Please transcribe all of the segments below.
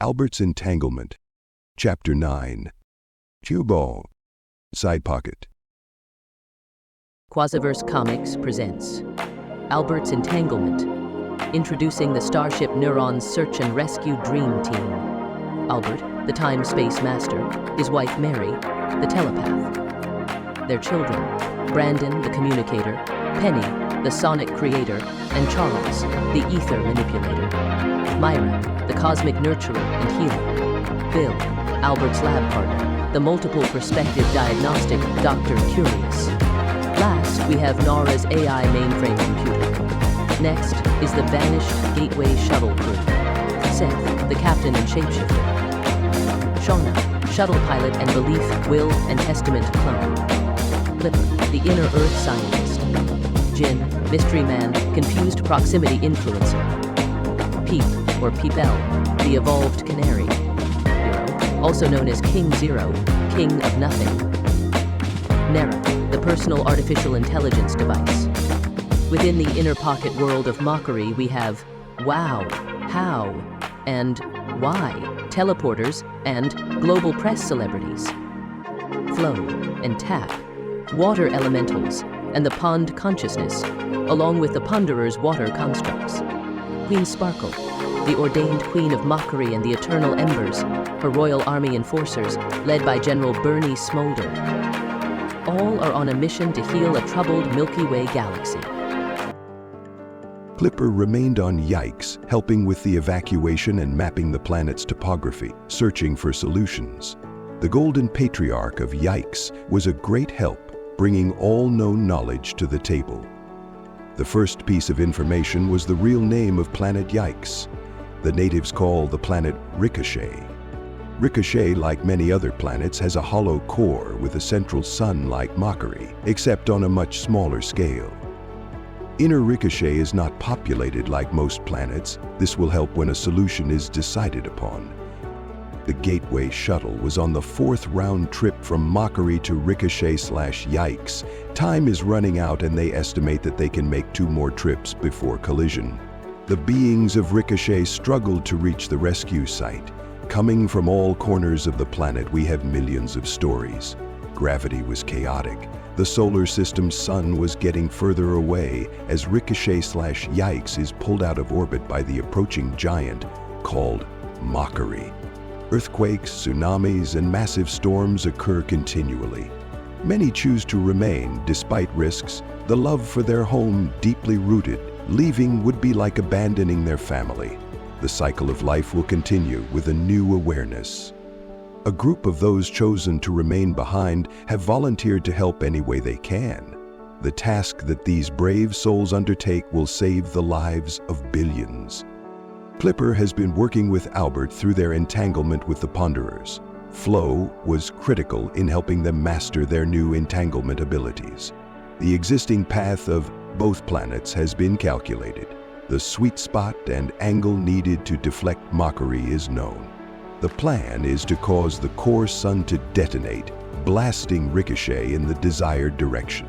Albert's Entanglement, Chapter 9. Cue ball. Side pocket. Quasiverse Comics presents Albert's Entanglement, introducing the Starship Neuron's Search and Rescue Dream Team. Albert, the time-space master, his wife Mary, the telepath. Their children, Brandon, the communicator, Penny, the sonic creator, and Charles, the ether manipulator. Myra, the cosmic nurturer and healer. Bill, Albert's lab partner, the multiple perspective diagnostic Dr. Curious. Last, we have Nara's AI mainframe computer. Next is the vanished Gateway shuttle crew. Seth, the captain and shapeshifter. Shauna, shuttle pilot and belief, will, and testament clone. Clipper, the inner Earth scientist. Jin, mystery man, confused proximity influencer. Peep, or Peepel, the evolved canary. Hero, also known as King Zero, King of Nothing. Nera, the personal artificial intelligence device. Within the inner pocket world of Mockery, we have wow, how, and why teleporters and global press celebrities. Flow and tap, water elementals, and the pond consciousness, along with the Ponderer's water constructs. Queen Sparkle, the ordained queen of Mockery and the eternal embers, her royal army enforcers, led by General Bernie Smolder. All are on a mission to heal a troubled Milky Way galaxy. Clipper remained on Yikes, helping with the evacuation and mapping the planet's topography, searching for solutions. The Golden Patriarch of Yikes was a great help, bringing all known knowledge to the table. The first piece of information was the real name of planet Yikes. The natives call the planet Ricochet. Ricochet, like many other planets, has a hollow core with a central sun like Mockery, except on a much smaller scale. Inner Ricochet is not populated like most planets. This will help when a solution is decided upon. The Gateway shuttle was on the fourth round trip from Mockery to Ricochet/Yikes. Time is running out and they estimate that they can make 2 more trips before collision. The beings of Ricochet struggled to reach the rescue site. Coming from all corners of the planet, we have millions of stories. Gravity was chaotic. The solar system's sun was getting further away as Ricochet/Yikes is pulled out of orbit by the approaching giant called Mockery. Earthquakes, tsunamis, and massive storms occur continually. Many choose to remain despite risks, the love for their home deeply rooted. Leaving would be like abandoning their family. The cycle of life will continue with a new awareness. A group of those chosen to remain behind have volunteered to help any way they can. The task that these brave souls undertake will save the lives of billions. Clipper has been working with Albert through their entanglement with the Ponderers. Flow was critical in helping them master their new entanglement abilities. The existing path of both planets has been calculated. The sweet spot and angle needed to deflect Mockery is known. The plan is to cause the core sun to detonate, blasting Ricochet in the desired direction.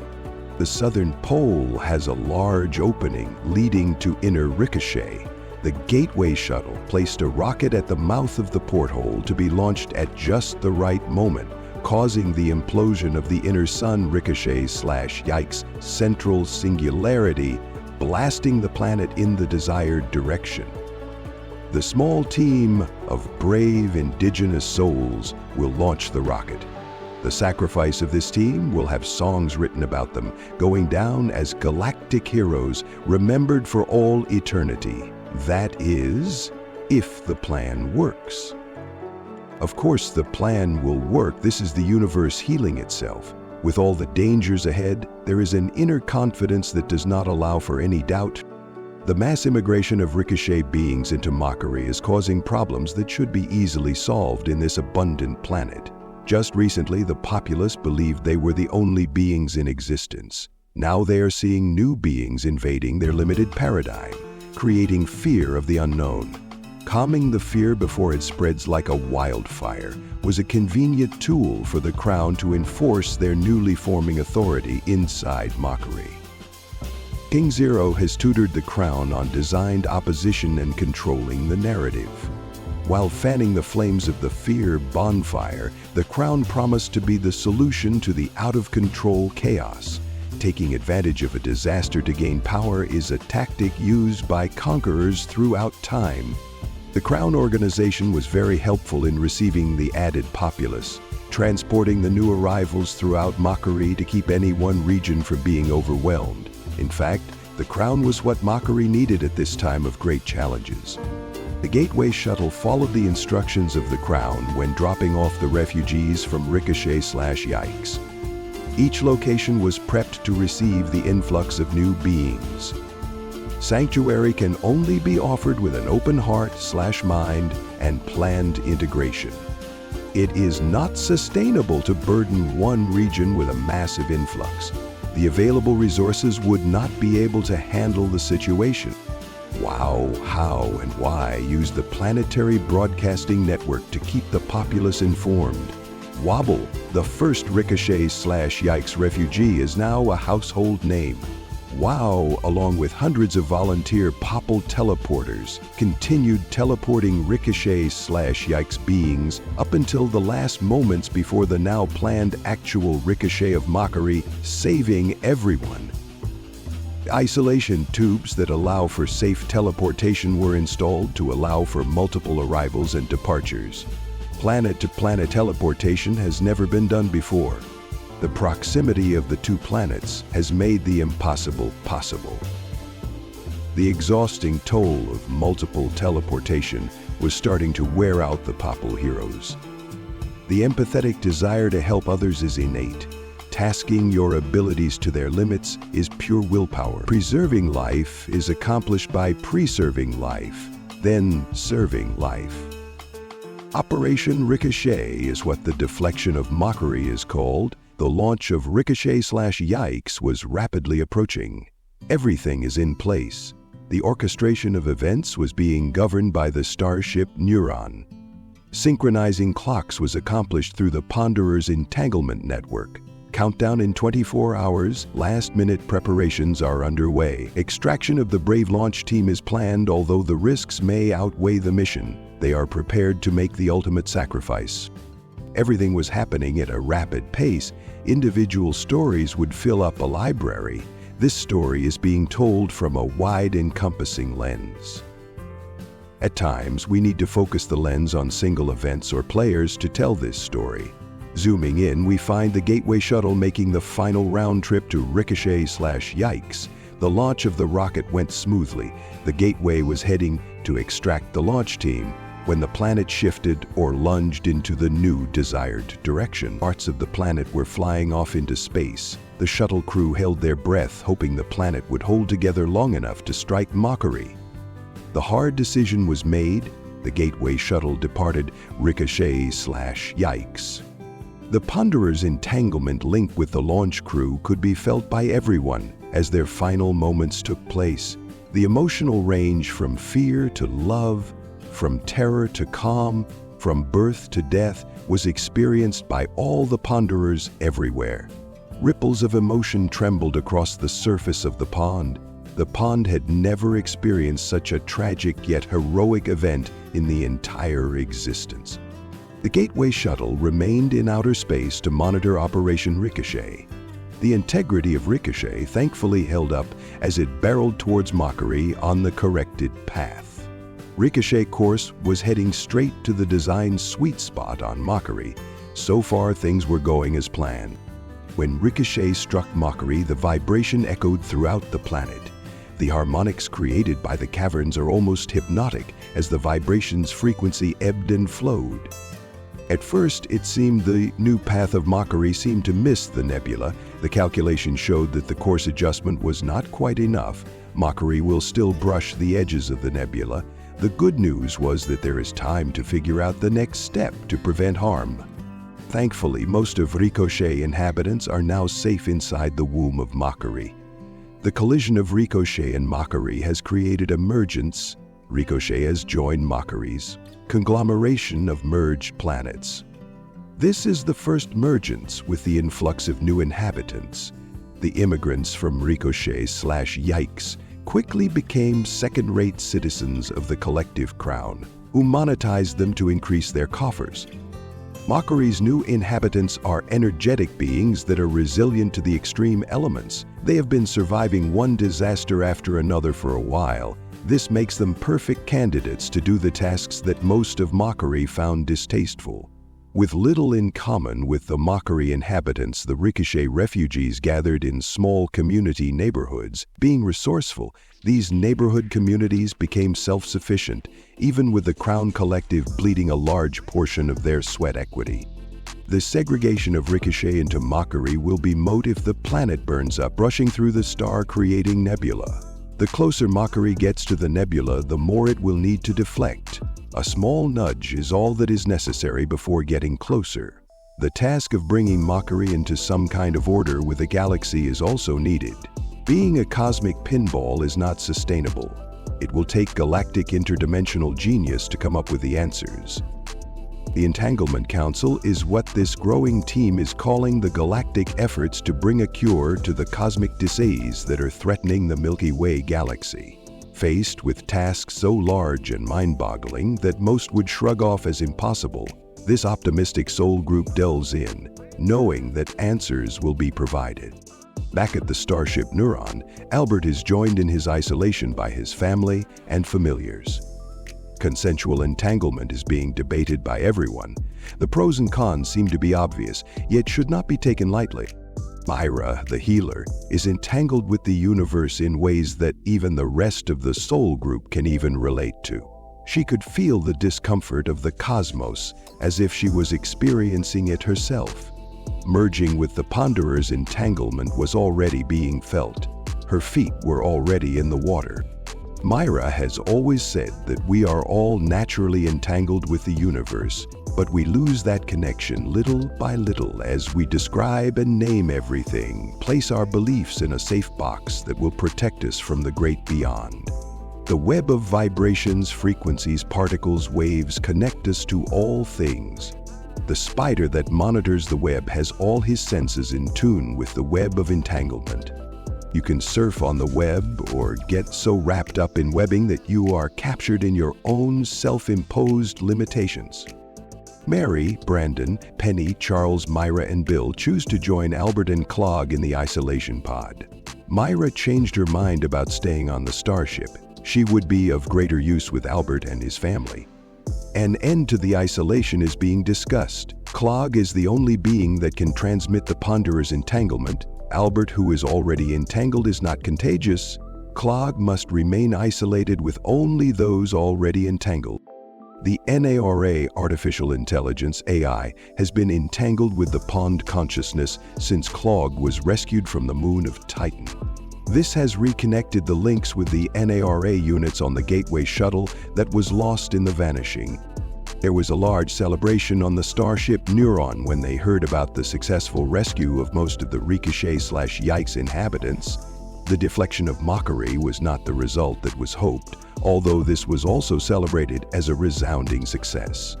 The southern pole has a large opening leading to inner Ricochet. The Gateway shuttle placed a rocket at the mouth of the porthole to be launched at just the right moment, causing the implosion of the inner sun Ricochet/Yikes central singularity, blasting the planet in the desired direction. The small team of brave indigenous souls will launch the rocket. The sacrifice of this team will have songs written about them, going down as galactic heroes remembered for all eternity. That is, if the plan works. Of course, the plan will work. This is the universe healing itself. With all the dangers ahead, there is an inner confidence that does not allow for any doubt. The mass immigration of Ricochet beings into Mockery is causing problems that should be easily solved in this abundant planet. Just recently, the populace believed they were the only beings in existence. Now they are seeing new beings invading their limited paradigm, creating fear of the unknown. Calming the fear before it spreads like a wildfire was a convenient tool for the Crown to enforce their newly forming authority inside Mockery. King Zero has tutored the Crown on designed opposition and controlling the narrative. While fanning the flames of the fear bonfire, the crown promised to be the solution to the out-of-control chaos. Taking advantage of a disaster to gain power is a tactic used by conquerors throughout time. The crown organization was very helpful in receiving the added populace, transporting the new arrivals throughout Mockery to keep any one region from being overwhelmed. In fact, the crown was what Mockery needed at this time of great challenges. The Gateway Shuttle followed the instructions of the crown when dropping off the refugees from Ricochet/Yikes. Each location was prepped to receive the influx of new beings. Sanctuary can only be offered with an open heart/mind and planned integration. It is not sustainable to burden one region with a massive influx. The available resources would not be able to handle the situation. Wow, how, and why use the planetary broadcasting network to keep the populace informed. Wobble, the first Ricochet/Yikes refugee, is now a household name. WOW, along with hundreds of volunteer Popple teleporters, continued teleporting Ricochet/Yikes beings up until the last moments before the now planned actual Ricochet of Mockery, saving everyone. Isolation tubes that allow for safe teleportation were installed to allow for multiple arrivals and departures. Planet-to-planet teleportation has never been done before. The proximity of the two planets has made the impossible possible. The exhausting toll of multiple teleportation was starting to wear out the Popple heroes. The empathetic desire to help others is innate. Tasking your abilities to their limits is pure willpower. Preserving life is accomplished by preserving life, then serving life. Operation Ricochet is what the deflection of Mockery is called. The launch of Ricochet/Yikes was rapidly approaching. Everything is in place. The orchestration of events was being governed by the starship Neuron. Synchronizing clocks was accomplished through the Ponderer's Entanglement network. Countdown in 24 hours, last-minute preparations are underway. Extraction of the Brave launch team is planned, although the risks may outweigh the mission. They are prepared to make the ultimate sacrifice. Everything was happening at a rapid pace. Individual stories would fill up a library. This story is being told from a wide-encompassing lens. At times, we need to focus the lens on single events or players to tell this story. Zooming in, we find the Gateway Shuttle making the final round trip to Ricochet/Yikes. The launch of the rocket went smoothly. The Gateway was heading to extract the launch team when the planet shifted or lunged into the new desired direction. Parts of the planet were flying off into space. The shuttle crew held their breath, hoping the planet would hold together long enough to strike Mockery. The hard decision was made. The Gateway Shuttle departed Ricochet/Yikes. The Ponderer's entanglement link with the launch crew could be felt by everyone as their final moments took place. The emotional range from fear to love, from terror to calm, from birth to death was experienced by all the Ponderers everywhere. Ripples of emotion trembled across the surface of the pond. The pond had never experienced such a tragic yet heroic event in the entire existence. The Gateway Shuttle remained in outer space to monitor Operation Ricochet. The integrity of Ricochet thankfully held up as it barreled towards Mockery on the corrected path. Ricochet course was heading straight to the designed sweet spot on Mockery. So far, things were going as planned. When Ricochet struck Mockery, the vibration echoed throughout the planet. The harmonics created by the caverns are almost hypnotic as the vibration's frequency ebbed and flowed. At first, it seemed the new path of Mockery seemed to miss the Nebula. The calculation showed that the course adjustment was not quite enough. Mockery will still brush the edges of the Nebula. The good news was that there is time to figure out the next step to prevent harm. Thankfully, most of Ricochet inhabitants are now safe inside the womb of Mockery. The collision of Ricochet and Mockery has created emergence. Ricochet has joined Mockery's conglomeration of merged planets. This is the first mergence with the influx of new inhabitants. The immigrants from Ricochet/Yikes quickly became second-rate citizens of the collective crown. who monetized them to increase their coffers. Mockery's new inhabitants are energetic beings that are resilient to the extreme elements. They have been surviving one disaster after another for a while. This makes them perfect candidates to do the tasks that most of Mockery found distasteful. With little in common with the Mockery inhabitants, the Ricochet refugees gathered in small community neighborhoods. Being resourceful, these neighborhood communities became self-sufficient, even with the Crown Collective bleeding a large portion of their sweat equity. The segregation of Ricochet into Mockery will be moot if the planet burns up, rushing through the star-creating Nebula. The closer Mockery gets to the Nebula, the more it will need to deflect. A small nudge is all that is necessary before getting closer. The task of bringing Mockery into some kind of order with the galaxy is also needed. Being a cosmic pinball is not sustainable. It will take galactic interdimensional genius to come up with the answers. The Entanglement Council is what this growing team is calling the galactic efforts to bring a cure to the cosmic disease that are threatening the Milky Way galaxy. Faced with tasks so large and mind-boggling that most would shrug off as impossible, this optimistic soul group delves in, knowing that answers will be provided. Back at the starship Neuron, Albert is joined in his isolation by his family and familiars. Consensual entanglement is being debated by everyone. The pros and cons seem to be obvious, yet should not be taken lightly. Myra, the healer, is entangled with the universe in ways that even the rest of the soul group can even relate to. She could feel the discomfort of the cosmos as if she was experiencing it herself. Merging with the Ponderer's entanglement was already being felt. Her feet were already in the water. Myra has always said that we are all naturally entangled with the universe, but we lose that connection little by little as we describe and name everything, place our beliefs in a safe box that will protect us from the great beyond. The web of vibrations, frequencies, particles, waves connect us to all things. The spider that monitors the web has all his senses in tune with the web of entanglement. You can surf on the web or get so wrapped up in webbing that you are captured in your own self-imposed limitations. Mary, Brandon, Penny, Charles, Myra, and Bill choose to join Albert and Clog in the isolation pod. Myra changed her mind about staying on the starship. She would be of greater use with Albert and his family. An end to the isolation is being discussed. Clog is the only being that can transmit the Ponderer's entanglement. Albert, who is already entangled, is not contagious. Clog must remain isolated with only those already entangled. The NARA artificial intelligence, AI, has been entangled with the Pond consciousness since Clog was rescued from the moon of Titan. This has reconnected the links with the NARA units on the Gateway shuttle that was lost in the vanishing. There was a large celebration on the starship Neuron when they heard about the successful rescue of most of the Ricochet/Yikes inhabitants. The deflection of Mockery was not the result that was hoped, although this was also celebrated as a resounding success.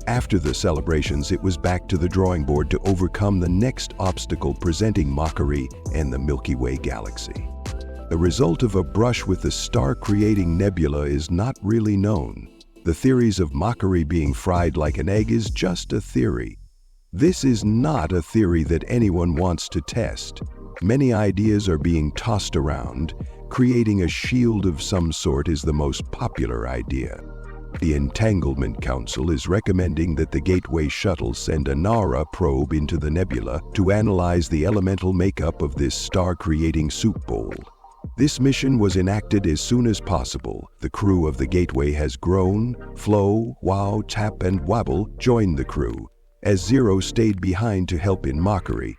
After the celebrations, it was back to the drawing board to overcome the next obstacle presenting Mockery and the Milky Way galaxy. The result of a brush with the star-creating Nebula is not really known. The theories of Mockery being fried like an egg is just a theory. This is not a theory that anyone wants to test. Many ideas are being tossed around. Creating a shield of some sort is the most popular idea. The Entanglement Council is recommending that the Gateway shuttle send a NARA probe into the Nebula to analyze the elemental makeup of this star-creating soup bowl. This mission was enacted as soon as possible. The crew of the Gateway has grown. Flo, Wow, Tap, and Wabble joined the crew. As Zero stayed behind to help in Mockery,